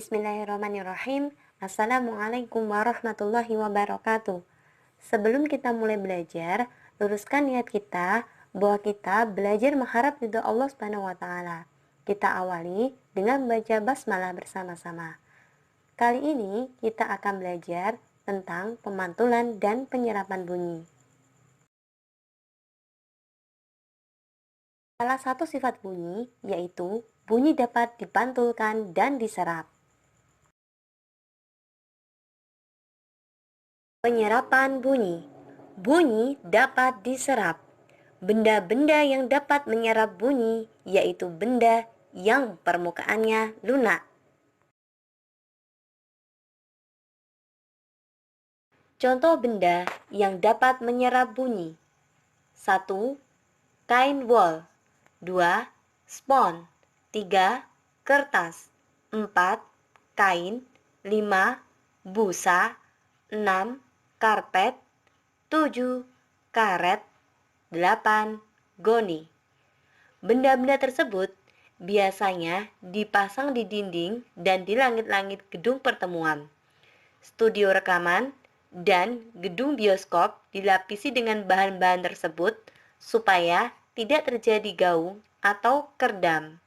Bismillahirrahmanirrahim. Assalamualaikum warahmatullahi wabarakatuh. Sebelum kita mulai belajar, luruskan niat kita bahwa kita belajar mengharap ridha Allah Subhanahu wa taala. Kita awali dengan membaca basmalah bersama-sama. Kali ini kita akan belajar tentang pemantulan dan penyerapan bunyi. Salah satu sifat bunyi yaitu bunyi dapat dipantulkan dan diserap. Penyerapan bunyi. Bunyi dapat diserap. Benda-benda yang dapat menyerap bunyi yaitu benda yang permukaannya lunak. Contoh benda yang dapat menyerap bunyi. 1. Kain wol. 2. Spons. 3. Kertas. 4. Kain. 5. Busa. 6. Karpet. 7. Karet. 8. Goni. Benda-benda tersebut biasanya dipasang di dinding dan di langit-langit gedung pertemuan, studio rekaman, dan gedung bioskop dilapisi dengan bahan-bahan tersebut supaya tidak terjadi gaung atau kerdam.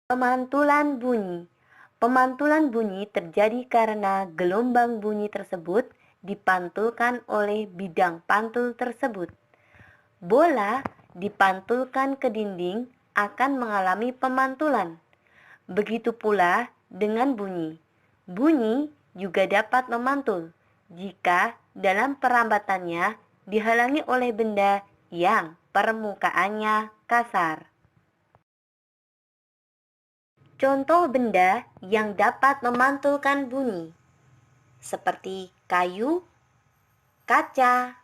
Pemantulan bunyi. Pemantulan bunyi terjadi karena gelombang bunyi tersebut dipantulkan oleh bidang pantul tersebut. Bola dipantulkan ke dinding akan mengalami pemantulan. Begitu pula dengan bunyi. Bunyi juga dapat memantul jika dalam perambatannya dihalangi oleh benda yang permukaannya kasar. Contoh benda yang dapat memantulkan bunyi seperti kayu, kaca,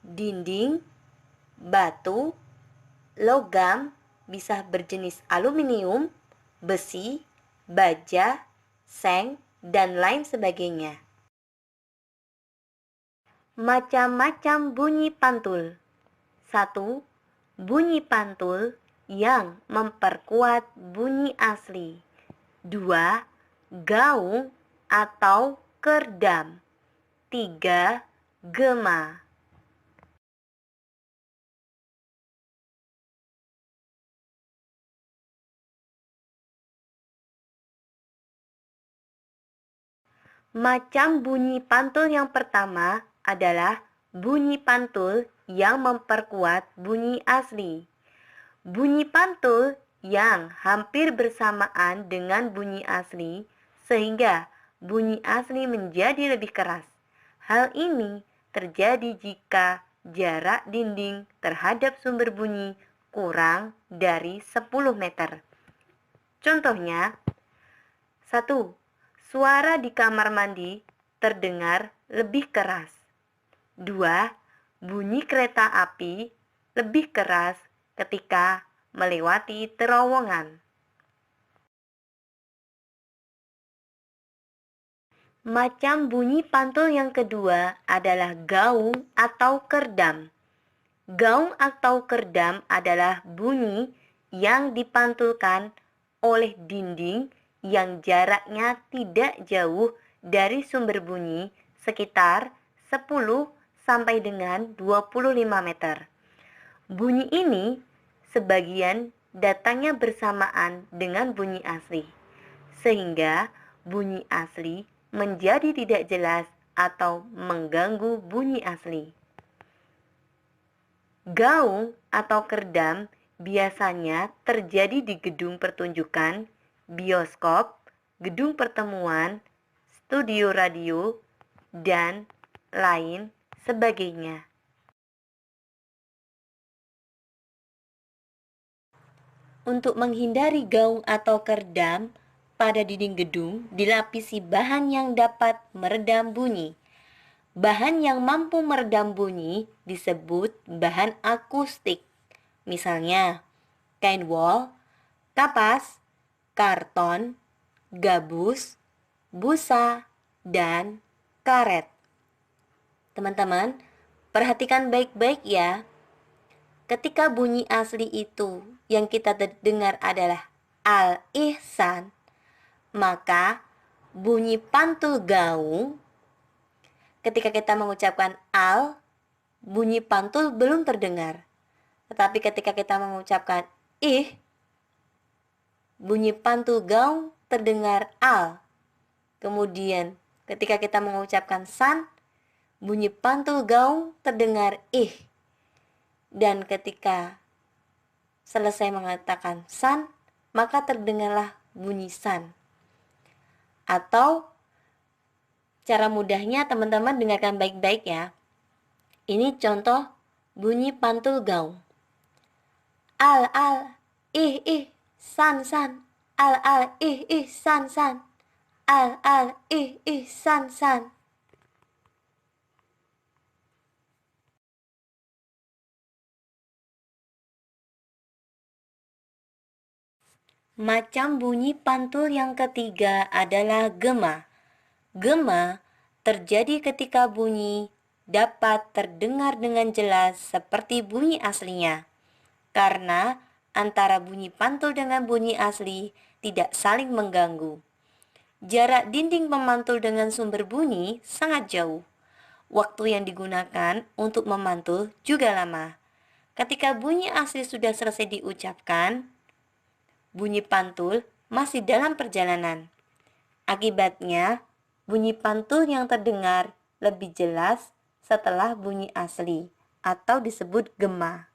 dinding, batu, logam, bisa berjenis aluminium, besi, baja, seng, dan lain sebagainya. Macam-macam bunyi pantul. 1. Bunyi pantul yang memperkuat bunyi asli. 2. Gaung atau kerdam. 3. Gema. Macam bunyi pantul yang pertama adalah bunyi pantul yang memperkuat bunyi asli. Bunyi pantul yang hampir bersamaan dengan bunyi asli sehingga bunyi asli menjadi lebih keras. Hal ini terjadi jika jarak dinding terhadap sumber bunyi kurang dari 10 meter. Contohnya, 1. Suara di kamar mandi terdengar lebih keras. 2. Bunyi kereta api lebih keras ketika melewati terowongan. Macam bunyi pantul yang kedua adalah gaung atau kerdam. Gaung atau kerdam adalah bunyi yang dipantulkan oleh dinding yang jaraknya tidak jauh dari sumber bunyi sekitar 10 sampai dengan 25 meter. Bunyi ini sebagian datangnya bersamaan dengan bunyi asli, sehingga bunyi asli menjadi tidak jelas atau mengganggu bunyi asli. Gaung atau kerdam biasanya terjadi di gedung pertunjukan, bioskop, gedung pertemuan, studio radio, dan lain sebagainya. Untuk menghindari gaung atau kerdam, pada dinding gedung dilapisi bahan yang dapat meredam bunyi. Bahan yang mampu meredam bunyi disebut bahan akustik. Misalnya, kain wol, kapas, karton, gabus, busa, dan karet. Teman-teman, perhatikan baik-baik ya. Ketika bunyi asli itu yang kita dengar adalah al-ihsan, maka bunyi pantul gaung ketika kita mengucapkan al, bunyi pantul belum terdengar. Tetapi ketika kita mengucapkan ih, bunyi pantul gaung terdengar al. Kemudian ketika kita mengucapkan san, bunyi pantul gaung terdengar ih. Dan ketika selesai mengatakan san, maka terdengarlah bunyi san. Atau cara mudahnya teman-teman dengarkan baik-baik ya. Ini contoh bunyi pantul gaung. Al, ih, san, al, ih, san, al, ih, san. Macam bunyi pantul yang ketiga adalah gema. Gema terjadi ketika bunyi dapat terdengar dengan jelas seperti bunyi aslinya. Karena antara bunyi pantul dengan bunyi asli tidak saling mengganggu. Jarak dinding pemantul dengan sumber bunyi sangat jauh. Waktu yang digunakan untuk memantul juga lama. Ketika bunyi asli sudah selesai diucapkan, bunyi pantul masih dalam perjalanan. Akibatnya, bunyi pantul yang terdengar lebih jelas setelah bunyi asli atau disebut gema.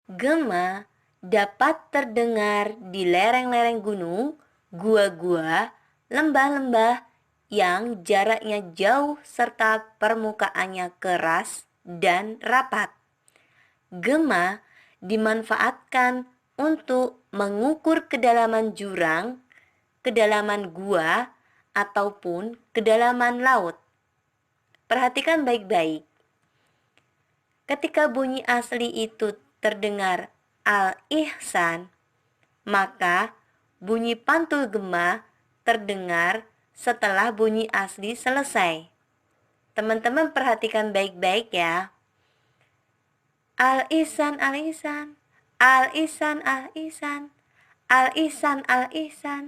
Gema dapat terdengar di lereng-lereng gunung, gua-gua, lembah-lembah yang jaraknya jauh serta permukaannya keras dan rapat. Gema dimanfaatkan untuk mengukur kedalaman jurang, kedalaman gua, ataupun kedalaman laut. Perhatikan baik-baik. Ketika bunyi asli itu terdengar al-ihsan, maka bunyi pantul gema terdengar setelah bunyi asli selesai. Teman-teman perhatikan baik-baik ya. Al-ihsan, al-ihsan, al-ihsan, al-ihsan, al-ihsan, al-ihsan.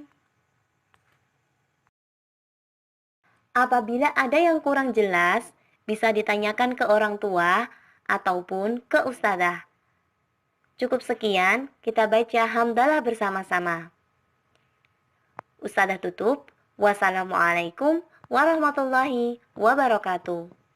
Apabila ada yang kurang jelas, bisa ditanyakan ke orang tua ataupun ke ustadzah. Cukup sekian, kita baca hamdalah bersama-sama. Ustadzah tutup. Wassalamualaikum warahmatullahi wabarakatuh.